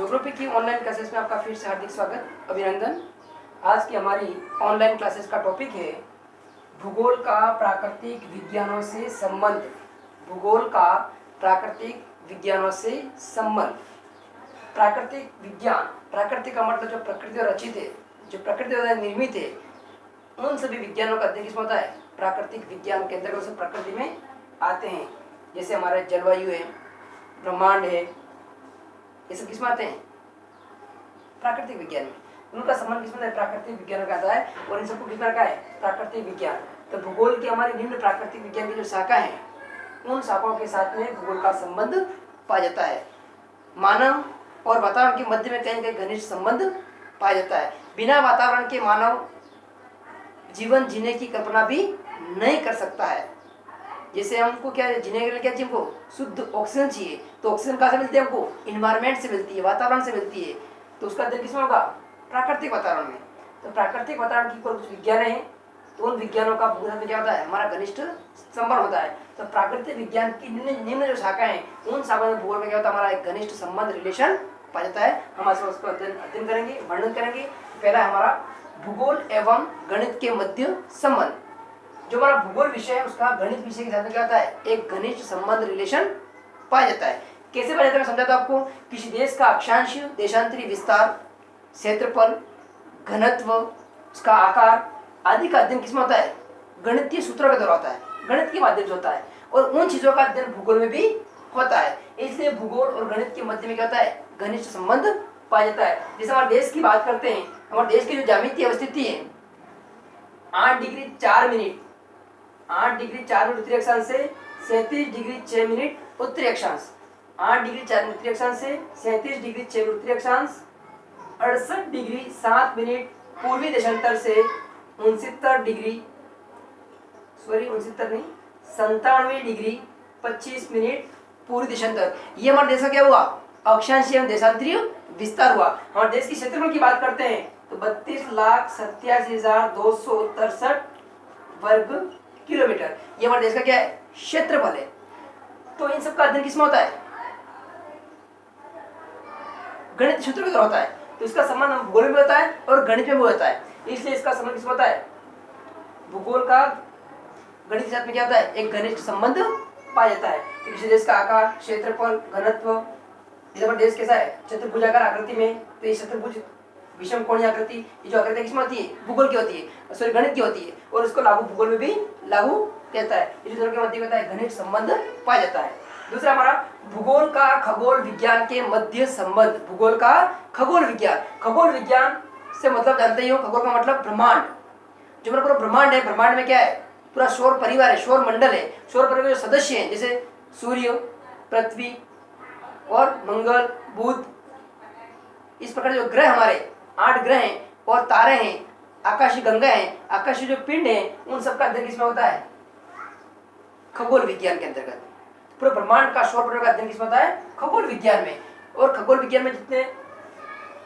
Geography की online classes में आपका फिर से हार्दिक स्वागत, अभिनंदन। आज की हमारी ऑनलाइन क्लासेस का टॉपिक है भूगोल का प्राकृतिक विज्ञानों से संबंध। भूगोल का प्राकृतिक विज्ञानों से संबंध। प्राकृतिक विज्ञान, प्राकृतिक का मतलब जो प्रकृति और रचित है, जो प्रकृति द्वारा निर्मित है, उन सभी विज्ञानों का अध्ययन किसमें होता है? प्राकृतिक विज्ञान के अंतर्गत से प्रकृति में आते हैं। जैसे हमारे जलवायु है, ब्रह्मांड है, ये सब किसमें आते हैं? प्राकृतिक विज्ञान में। उनका संबंध किसमें है? प्राकृतिक विज्ञान का आता है और इन सबको किसमें रखा है? प्राकृतिक विज्ञान। तो भूगोल की हमारी निम्न प्राकृतिक विज्ञान की जो शाखा है, उन शाखाओं के साथ में भूगोल का संबंध पाया जाता है। मानव और वातावरण के मध्य में कहीं न कहीं घनिष्ठ संबंध पाया जाता है। बिना वातावरण के मानव जीवन जीने की कल्पना भी नहीं कर सकता है। जैसे हमको क्या जीने के लिए क्या चाहिए? हमको शुद्ध ऑक्सीजन चाहिए। तो ऑक्सीजन कहाँ से मिलती है? हमको इन्वायरमेंट से मिलती है, वातावरण से मिलती है। तो उसका अध्ययन किसमें होगा? प्राकृतिक वातावरण में। तो प्राकृतिक वातावरण की कुछ विज्ञान है, तो उन विज्ञानों का भूगोल में क्या होता है? हमारा घनिष्ठ संबंध होता है। तो प्राकृतिक विज्ञान की निम्न जो शाखा है, उन शाखा में भूगोल में क्या होता है? हमारा एक घनिष्ठ संबंध, रिलेशन पाया जाता है। हम आज उसको अध्ययन करेंगे, वर्णन करेंगे। पहला हमारा भूगोल एवं गणित के मध्य संबंध। जो हमारा भूगोल विषय है, उसका गणित विषय के साथ में क्या होता है? एक घनिष्ठ संबंध, रिलेशन पाया जाता है। कैसे पाया जाता है मैं समझाता हूं आपको। किसी देश का अक्षांश, देशांतरी विस्तार, क्षेत्रफल, घनत्व, उसका आकार आदि का अध्ययन किसमें होता है? गणितीय सूत्रों के द्वारा होता है, गणित के माध्यम से होता है। और उन चीजों का अध्ययन भूगोल में भी होता है। इसलिए भूगोल और गणित के मध्य में क्या होता है? घनिष्ठ संबंध पाया जाता है। जैसे हमारे देश की बात करते हैं, हमारे देश की जो ज्यामितीय अवस्थिति है 8 डिग्री 4 मिनट 8 डिग्री 4 मिनट उत्तरी अक्षांश से 37 डिग्री 6 मिनट उत्तरी अक्षांश, 8 डिग्री 4 मिनट उत्तरी अक्षांश से 37 डिग्री 6 मिनट उत्तरी अक्षांश, 68 डिग्री 7 मिनट पूर्वी देशांतर से 69 डिग्री 97 डिग्री 25 मिनट पूर्वी देशांतर। ये हमारे देश का क्या हुआ? अक्षांशीय एवं देशांतरीय विस्तार हुआ। हमारे देश की क्षेत्रफल की बात करते हैं तो 32,87,263 वर्ग किलोमीटर। ये हमारे देश का क्या है? क्षेत्रफल है। तो इन सब का अध्ययन किसमें होता है? गणित सूत्रों के द्वारा होता है। तो इसका संबंध हम भूगोल में होता है और गणित में भी होता है। इसलिए इसका संबंध किसमें होता है? भूगोल का गणित के साथ में क्या होता है? एक घनिष्ठ संबंध पाया जाता है। तो किसी देश का आकार, क्षेत्रफल, घनत्व, जैसे हमारा देश कैसा है? चतुर्भुजाकार आकृति में, तो ये चतुर्भुज विषम कोणीय आकृति, ये जो आकृति किसमें होती है? भूगोल की होती है, सॉरी गणित की होती है। और उसको लागू भूगोल में भी लागू रहता है। इस दोनों के मध्य में होता है घनिष्ठ संबंध पाया जाता है। दूसरा हमारा भूगोल का खगोल विज्ञान के मध्य संबंध। भूगोल का खगोल विज्ञान। खगोल विज्ञान से मतलब जानते ही हो, खगोल का मतलब ब्रह्मांड। जो हमारा पूरा ब्रह्मांड है, ब्रह्मांड में क्या है? पूरा सौर परिवार है, सौर मंडल है। सौर परिवार के जो सदस्य हैं, जैसे सूर्य, पृथ्वी और मंगल, बुध, इस प्रकार जो ग्रह हमारे 8 ग्रह हैं और तारे हैं, आकाशीय गंगा हैं, आकाशीय जो पिंड हैं, उन सबका अध्ययन किसमें होता है? खगोल विज्ञान के अंतर्गत। पूरे ब्रह्मांड का सौर परिवार का अध्ययन किसमें होता है? खगोल विज्ञान में। और खगोल विज्ञान में जितने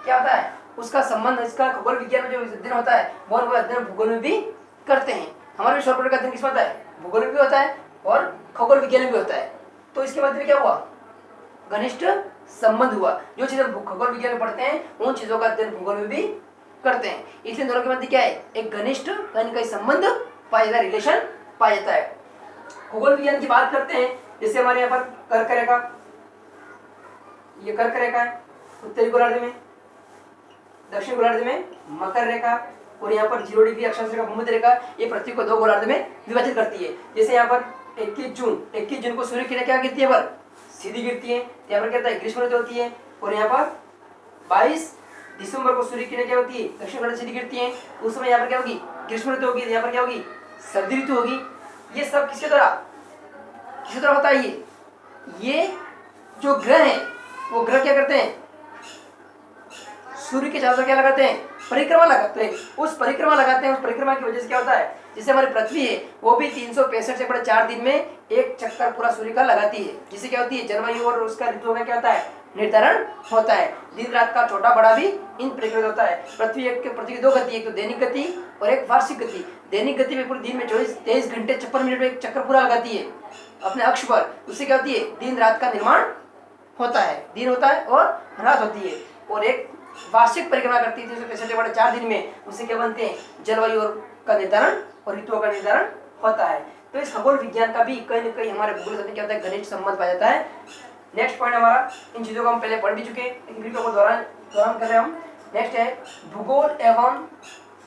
क्या होता है? उसका संबंध, इसका खगोल विज्ञान में जो अध्ययन होता है, वो अध्ययन भूगोल में भी करते हैं। हमारे सौर परिवार का अध्ययन किसमें होता है? भूगोल में भी होता है और खगोल विज्ञान में भी होता है। तो इसके मध्य में क्या हुआ? घनिष्ठ संबंध हुआ। जो चीजें खगोल विज्ञान में पढ़ते हैं, उन चीजों का अध्ययन भूगोल में भी करते हैं। इसलिए दोनों के मध्य क्या है? एक घनिष्ठ कहीं संबंध पाया जाता है, रिलेशन पाया जाता है। खगोल विज्ञान की बात करते हैं, जैसे हमारे यहाँ पर कर्क रेखा, ये कर्क रेखा है उत्तरी गोलार्ध में, दक्षिण गोलार्ध में मकर रेखा, और यहाँ पर 0 डिग्री अक्षांश रेखा, भूमध्य रेखा, ये पृथ्वी को 2 गोलार्ध में विभाजित करती है। जैसे यहाँ पर 21 जून को सूर्य की किरण क्या गिरती है? पर सीधी गिरती है। यहाँ पर क्या होता है? ग्रीष्म ऋतु होती है। और यहाँ पर 22 दिसंबर को सूर्य की किरण क्या होती है? दक्षिण गोलार्ध सीधी गिरती है। उस समय यहाँ पर क्या होगी? ग्रीष्म ऋतु होगी। यहाँ पर क्या होगी? सर्दी ऋतु होगी। ये सब किसके द्वारा होता है? ये जो ग्रह है, वो ग्रह क्या करते हैं? सूर्य के चारों तरफ क्या लगाते हैं? परिक्रमा लगाते हैं। उस परिक्रमा लगाते हैं, उस परिक्रमा की वजह से क्या होता है? जैसे हमारी पृथ्वी है, वो भी 365 से बड़े 4 दिन में एक चक्कर पूरा सूर्य का लगाती है। जिससे क्या होती है? जलवायु और उसका ऋतु में क्या होता है? निर्धारण होता है। दिन रात का छोटा बड़ा भी इन परिक्रमा होता है। पृथ्वी की 2 गति, एक तो दैनिक गति और एक वार्षिक गति। दैनिक गति में पूरे दिन में 23 घंटे 56 मिनट में एक चक्कर पूरा लगाती है अपने अक्ष पर। उससे क्या होती है? दिन रात का निर्माण होता है, दिन होता है और रात होती है, और एक वार्षिक परिक्रमा करती है 365 4 दिन में, उससे क्या बनते हैं, जलवायु और का निर्धारण और ऋतुओं का निर्धारण होता है। तो इस खगोल विज्ञान का भी कहीं न कहीं हमारे भूगोल से क्या होता है, घनिष्ठ संबंध पाया जाता है। नेक्स्ट पॉइंट हमारा, इन चीजों को हम पहले पढ़ भी चुके हैं लेकिन वीडियो को दोहरान कर रहे हैं हम। नेक्स्ट है भूगोल एवं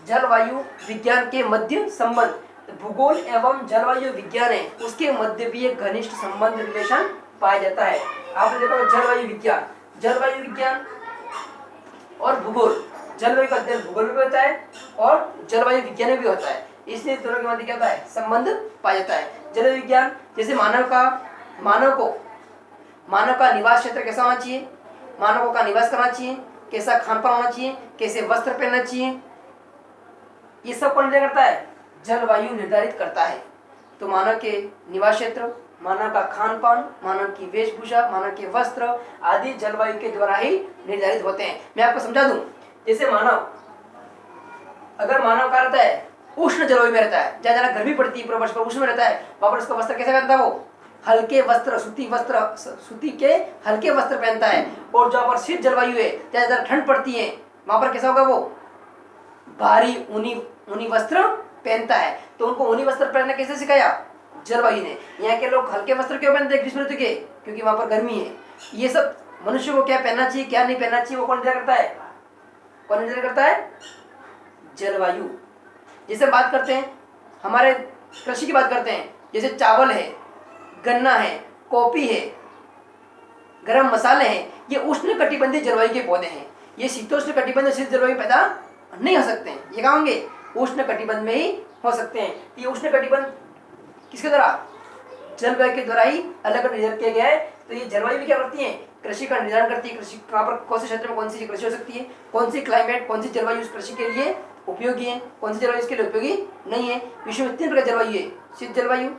जलवायु विज्ञान के मध्य संबंध। भूगोल एवं जलवायु विज्ञान है उसके मध्य भी एक घनिष्ठ संबंध, रिलेशन पाया जाता है। आपने देखा जलवायु विज्ञान, जलवायु विज्ञान और भूगोल, जलवायु का अध्ययन भूगोल में भी होता है और जलवायु विज्ञान में भी होता है, इसलिए दोनों के मध्य क्या होता है, संबंध पाया जाता है। जलवायु विज्ञान जैसे मानव का निवास क्षेत्र कैसा होना चाहिए, मानवों का निवास करना चाहिए, कैसा खान पान होना चाहिए, कैसे वस्त्र पहनना चाहिए, ये सब कौन निर्धारित करता है, जलवायु निर्धारित करता है। तो मानव के निवास क्षेत्र, मानव का खान पान, मानव की वेशभूषा, मानव के वस्त्र आदि जलवायु के द्वारा ही निर्धारित होते हैं। मैं आपको समझा दूं, जैसे अगर मानव का रहता है उष्ण जलवायु में रहता है, जहाँ जहाँ गर्मी पड़ती है पूरा वर्ष पर उष्ण में रहता है, वहां पर उसका वस्त्र कैसा पहनता है, वो हल्के वस्त्र, सूती के हल्के वस्त्र पहनता है। और जहाँ पर शीत जलवायु है, जहाँ जहाँ ठंड पड़ती है, वहां पर कैसा होगा, वो भारी ऊनी वस्त्र पहनता है। तो उनको ऊनी वस्त्र पहनना कैसे सिखाया, जलवायु ने। यहाँ के लोग हल्के वस्त्र क्यों पहनते हैं ग्रीष्म ऋतु के, क्योंकि वहां पर गर्मी है। ये सब मनुष्य को क्या पहनना चाहिए, क्या नहीं पहनना चाहिए, वो कौन निर्धारित करता है, कौन निर्धारित करता है, जलवायु। जैसे बात करते हैं हमारे कृषि की बात करते हैं, जैसे चावल है, गन्ना है, कॉफी है, गरम मसाले हैं, ये उष्ण कटिबंधीय जलवायु के पौधे हैं। ये शीतोष्ण कटिबंधीय शीत जलवायु पैदा नहीं हो सकते हैं, ये कहाँ होंगे, उष्ण कटिबंध में ही हो सकते हैं। ये उष्ण कटिबंध किसके द्वारा, जलवायु के द्वारा ही अलग अलग निर्धारित किया गया है। तो ये जलवायु भी क्या करती है, कृषि का निर्धारण करती है। कृषि कहाँ पर, कौन से क्षेत्र में कौन सी कृषि हो सकती है, कौन सी क्लाइमेट, कौन सी जलवायु उस कृषि के लिए उपयोगी है, कौन सी जलवायु इसके लिए उपयोगी नहीं है। विश्व में 3 प्रकार जलवायु है, शीत जलवायु,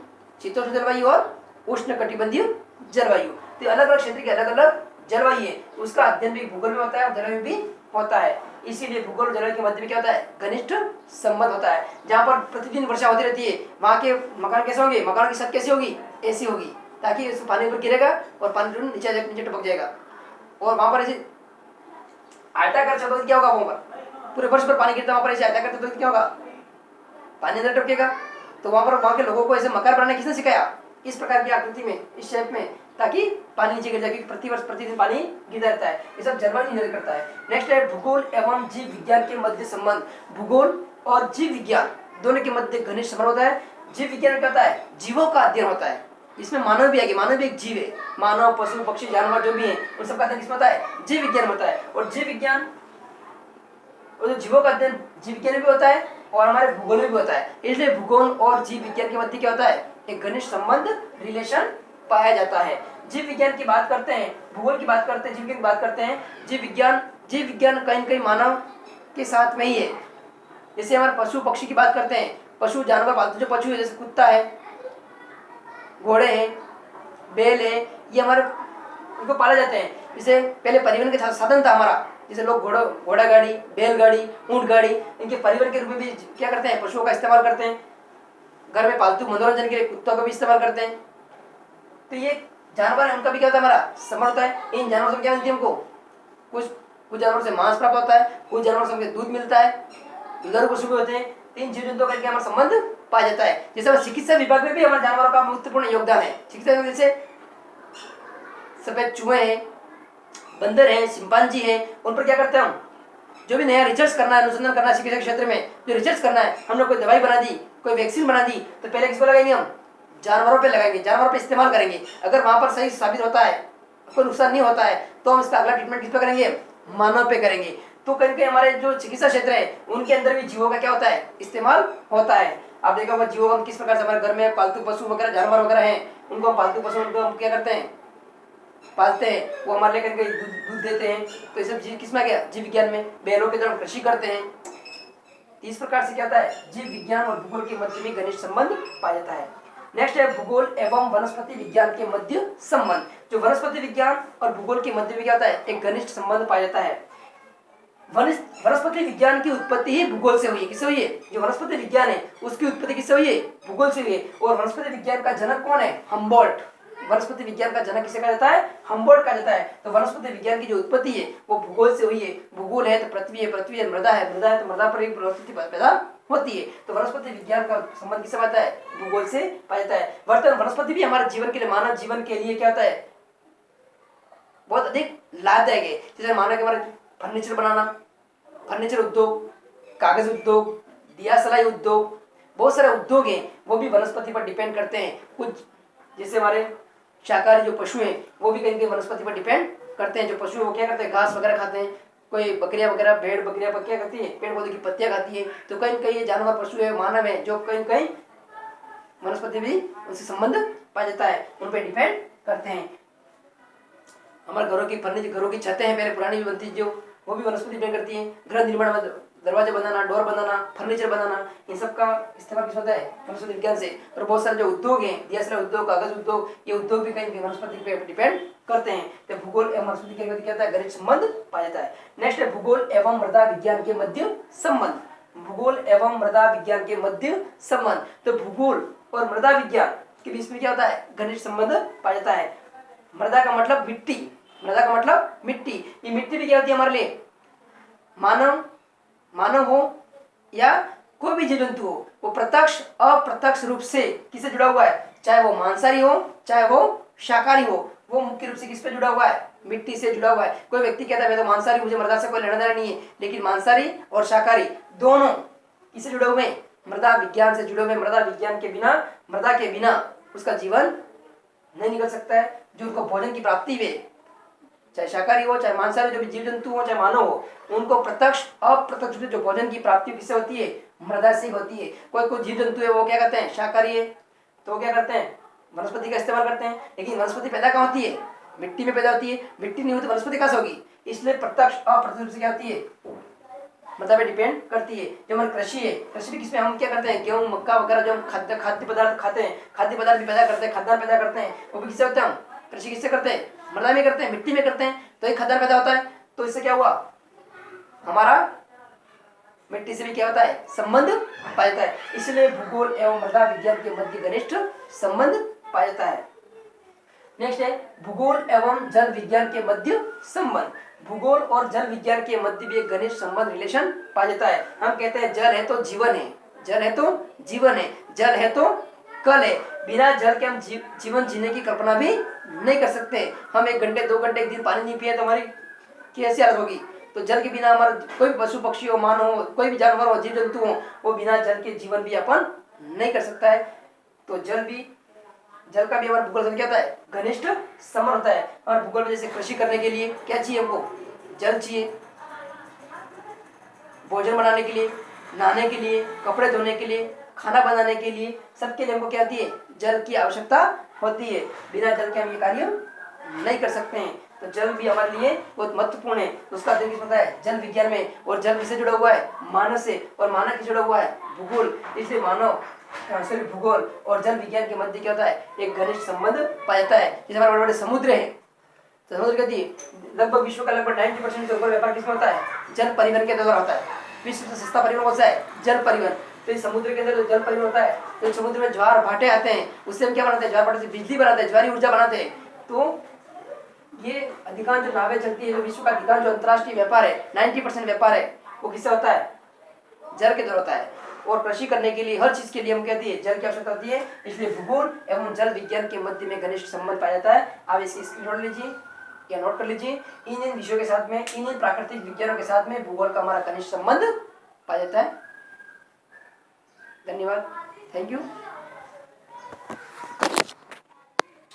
शीतोष्ण जलवायु और उष्ण कटिबंधीय जलवायु। तो अलग अलग क्षेत्र की अलग अलग जलवायु है, उसका अध्ययन भी भूगोल में होता है और जलवायु भी होता है। इसीलिए भूगोल और जलवायु के मध्य में क्या होता है, घनिष्ठ संबंध होता है। जहाँ पर प्रतिदिन वर्षा होती रहती है, वहाँ के मकान कैसे होंगे, मकान की छत कैसी होगी, ऐसी होगी, ताकि उसमें पानी ऊपर गिरेगा और पानी नीचे टपक जाएगा। और वहाँ पर ऐसे आयताकार छत होगी, क्या होगा, वहाँ पर पूरे वर्ष पर पानी गिरता है, वहाँ पर ऐसे आयताकार छत होगी, क्या होगा, पानी अंदर टपकेगा। तो वहाँ के लोगों को ऐसे मकान बनाने किसने सिखाया, इस प्रकार की आकृति में, इस शेप में, ताकि पानी नीचे गिर जाए, प्रतिदिन पानी गिरता रहता है। ये सब जलवायु निर्धारित करता है। नेक्स्ट है भूगोल एवं जीव विज्ञान के मध्य संबंध। भूगोल और जीव विज्ञान दोनों के मध्य घनिष्ठ संबंध होता है। जीव विज्ञान क्या होता है, जीवों का अध्ययन होता है। इसमें मानव भी आएगी, मानव भी एक जीव है। मानव, पशु, पक्षी, जानवर जो भी है उन सबका अध्ययन किसमें होता है, जीव विज्ञान होता है। और जीव विज्ञान और जीवों का अध्ययन जीव विज्ञान में भी होता है और हमारे भूगोल में भी होता है। इसलिए भूगोल और जीव विज्ञान के मध्य क्या होता है, एक घनिष्ठ संबंध, रिलेशन पाया जाता है। जीव विज्ञान की बात करते हैं, भूगोल की बात करते हैं, जीव विज्ञान की बात करते हैं। जीव विज्ञान कहीं न कहीं मानव के साथ में ही है। जैसे हमारे पशु पक्षी की बात करते हैं, पशु जानवर पालतू जो पशु है, जैसे कुत्ता है, घोड़े हैं, बैल है, ये हमारे इनको पाले जाते हैं। जैसे पहले परिवहन का साधन था हमारा, जैसे लोग घोड़ा गाड़ी, बैलगाड़ी, ऊंट गाड़ी, इनके परिवहन के रूप में भी क्या करते हैं, पशुओं का इस्तेमाल करते हैं। घर में पालतू मनोरंजन के लिए कुत्तों का भी इस्तेमाल करते हैं। तो ये जानवर है, उनका भी क्या होता है, हमारा समर होता है। इन जानवरों से क्या मिलती है हमको, कुछ जानवरों से मांस प्राप्त होता है, कुछ जानवरों से हमको दूध मिलता है, दुधारू पशु भी होते हैं। 3 जीव जंतुओं का हमारा संबंध पाया जाता है। जैसे चिकित्सा विभाग में भी हमारे जानवरों का महत्वपूर्ण योगदान है। चिकित्सा जैसे सफेद चूहे हैं, बंदर है, चिंपांजी है, उन पर क्या करते हैं हम, जो भी नया रिसर्च करना है, अनुसंधान करना है चिकित्सा क्षेत्र में, जो रिसर्च करना है, हमने कोई दवाई बना दी, कोई वैक्सीन बना दी, तो पहले किस पर लगाएंगे, हम जानवरों पे लगाएंगे, जानवरों पे इस्तेमाल करेंगे। अगर वहां पर सही साबित होता है, कोई नुकसान नहीं होता है, तो हम इसका अगला ट्रीटमेंट किस पे करेंगे, मानव पे करेंगे। तो कहीं हमारे जो चिकित्सा क्षेत्र है उनके अंदर भी जीवों का क्या होता है, इस्तेमाल होता है। आप देखा होगा जीवों हम किस प्रकार से हमारे घर में पालतू पशु वगैरह जानवर वगैरह हैं, उनको पालतू पशु उनको हम क्या करते हैं, पालते हैं, वो हमारे लेकर के दूध देते हैं। तो ये सब जीव किसमें गया, जीव विज्ञान में। बैलों की तरह कृषि करते हैं। इस प्रकार से क्या होता है, जीव विज्ञान और भूगोल के मध्य में घनिष्ठ संबंध पाया जाता है। नेक्स्ट है भूगोल एवं वनस्पति विज्ञान के मध्य संबंध। जो वनस्पति विज्ञान और भूगोल के मध्य में क्या होता है, एक घनिष्ठ संबंध पाया जाता है। वनस्पति विज्ञान की उत्पत्ति ही भूगोल से हुई है। किससे हुई है, जो वनस्पति विज्ञान है उसकी उत्पत्ति किससे हुई है, भूगोल से हुई है। और वनस्पति विज्ञान का जनक कौन है, हम्बोल्ट, वनस्पति विज्ञान का जनक किसे कहा जाता है? हम्बोल्ट कहा जाता है। तो वनस्पति विज्ञान की जो उत्पत्ति है वो भूगोल से हुई है। भूगोल है तो पृथ्वी है, पृथ्वी है मृदा है, मृदा है तो मृदा पर एक वनस्पति पैदा होती है। तो वनस्पति विज्ञान का संबंध किससे पाता है? भूगोल से पाया जाता है। वर्तमान वनस्पति भी हमारे जीवन के लिए, मानव जीवन के लिए क्या होता है? बहुत अधिक लाभदायक है। जैसे माना कि हमारे फर्नीचर बनाना, फर्नीचर उद्योग, कागज उद्योग, दिया सलाई उद्योग, बहुत सारे उद्योग हैं वो भी वनस्पति पर डिपेंड करते हैं। कुछ जैसे हमारे शाकाहारी जो पशु हैं वो भी कहीं कहीं वनस्पति पर डिपेंड करते हैं। जो पशु वो क्या करते हैं? घास वगैरह खाते हैं। कोई बकरियां वगैरह, भेड़ बकरियां क्या करती है? पेड़ पौधे की पत्तियां खाती है। तो कहीं कहीं ये जानवर पशु है, मानव है, जो कहीं कहीं वनस्पति भी उनसे संबंध पाया जाता है, उन पर डिपेंड करते हैं। हमारे घरों की फर्नीचर, घरों की छतें हैं पहले पुरानी भी बनती जो, वो भी वनस्पति डिपेंड करती है। गृह निर्माण में दरवाजे बनाना, डोर बनाना, फर्नीचर बनाना, इन सब का इस्तेमाल किस होता है? वनस्पति विज्ञान से। और बहुत सारे जो उद्योग हैं, दिया सलाई उद्योग, कागज उद्योग, ये उद्योग भी कहीं वनस्पति पे डिपेंड करते हैं। तो भूगोल एवं वनस्पति के मध्य क्या होता है? घनिष्ठ संबंध पाया जाता है। नेक्स्ट है भूगोल एवं मृदा विज्ञान के मध्य संबंध। भूगोल एवं मृदा विज्ञान के मध्य संबंध। तो भूगोल और मृदा विज्ञान के बीच में क्या होता है? घनिष्ठ संबंध पाया जाता है। मृदा का मतलब मिट्टी, मृदा का मतलब मिट्टी। ये मिट्टी भी क्या होती है हमारे लिए? मानव हो या कोई भी जीव जंतु हो, वो प्रत्यक्ष अप्रत्यक्ष रूप से किससे जुड़ा हुआ है? चाहे वो मांसाहारी हो चाहे वो शाकाहारी हो, वो मुख्य रूप से किस पे जुड़ा हुआ है? मिट्टी से जुड़ा हुआ है। कोई व्यक्ति कहता है मैं तो मांसाहारी, मुझे मृदा से कोई लेना देना नहीं है, लेकिन मांसाहारी और शाकाहारी दोनों किससे जुड़े हुए हैं? मृदा विज्ञान से जुड़े हुए। मृदा विज्ञान के बिना, मृदा के बिना उसका जीवन नहीं निकल सकता है। जो उनको भोजन की प्राप्ति हुए, चाहे शाकाहारी हो चाहे मांसाहारी, जो भी जीव जंतु हो चाहे मानव हो, उनको प्रत्यक्ष अप्रत्यक्ष रूप से जो भोजन की प्राप्ति किससे होती है? मृदा से होती है। कोई कोई जीव जंतु है वो क्या करते हैं? शाकाहारी है, तो वो क्या करते हैं? वनस्पति का इस्तेमाल करते हैं। लेकिन वनस्पति पैदा कहाँ होती है? मिट्टी में पैदा होती है। मिट्टी नहीं होती वनस्पति कहाँ से होगी? इसलिए प्रत्यक्ष अप्रत्यक्ष रूप से क्या होती है? मृदा पे डिपेंड करती है। जो हमारी कृषि है, कृषि भी किसमें हम क्या करते हैं? गेहूं, मक्का वगैरह जो हम खाद्य पदार्थ खाते हैं, खाद्य पदार्थ भी पैदा करते हैं, खाद्यान्न पैदा करते हैं, वो भी किससे होते हैं? हम कृषि किससे करते हैं? मृदा में करते हैं, मिट्टी में करते हैं। तो एक खाद्यान्न पैदा होता है, तो इससे क्या हुआ? हमारा मिट्टी से भी क्या होता है? संबंध पाया जाता है। इसलिए भूगोल एवं मृदा विज्ञान के मध्य घनिष्ठ संबंध पाया जाता है। नेक्स्ट है भूगोल एवं जल विज्ञान के मध्य संबंध। भूगोल और जल विज्ञान के मध्य भी एक घनिष्ठ संबंध, रिलेशन पाया जाता है। हम कहते हैं जल है तो जीवन है, जल है तो जीवन है, जल है तो कल है। बिना जल के हम जीवन जीने की कल्पना भी नहीं कर सकते। हम 1 घंटे 2 घंटे एक दिन पानी नहीं पिए तो हमारी कैसी हालत होगी? तो जल के बिना हमारा कोई पशु पक्षी हो, मानव हो, कोई भी जानवर हो, जीव जंतु हो, वो बिना जल के जीवन भी अपन नहीं कर सकता है। तो जल का भी हमारा भूगोल से क्या होता है? घनिष्ठ संबंध होता है। और भूगोल में जैसे कृषि करने के लिए क्या चाहिए? हमको जल चाहिए, भोजन बनाने के लिए, नहाने के लिए, कपड़े धोने के लिए, खाना बनाने के लिए, सबके लिए हमको क्या होती है? जल की आवश्यकता होती है। बिना जल के हम ये कार्य नहीं कर सकते हैं। तो जल भी हमारे लिए बहुत महत्वपूर्ण है। तो उसका अध्ययन किस होता है? जल विज्ञान में। और जल किससे जुड़ा हुआ है? मानव से। और मानव किससे जुड़ा हुआ है? भूगोल। इसलिए सिर्फ भूगोल और जल विज्ञान के मध्य क्या होता है? एक घनिष्ठ संबंध पाया जाता है। जैसे हमारे बड़े बड़े समुद्र है, तो समुद्र कहती है लगभग विश्व का लगभग 90% से ऊपर व्यापार किसमें होता है? जल परिवहन के द्वारा होता है। विश्व से सस्ता परिवहन कौन सा है? जल परिवहन। तो इस समुद्र के अंदर जो जल परिवहन होता है, तो समुद्र में ज्वार भाटे आते हैं, उससे हम क्या बनाते हैं? ज्वार भाटे से बिजली बनाते हैं, ज्वारी ऊर्जा बनाते हैं। तो ये अधिकांश जो नावें चलती है, जो विश्व का अधिकांश जो अंतर्राष्ट्रीय व्यापार है, 90% व्यापार है, वो किससे होता है? जल के द्वारा होता है। और कृषि करने के लिए, हर चीज के लिए हम कहती है जल की आवश्यकता होती है। इसलिए भूगोल एवं जल विज्ञान के मध्य में घनिष्ठ संबंध पाया जाता है। आप इसकी स्क्रीनशॉट लीजिए या नोट कर लीजिए। इन विषयों के साथ में, इन प्राकृतिक विज्ञानों के साथ में भूगोल का हमारा घनिष्ठ संबंध पाया जाता है। धन्यवाद, थैंक यू।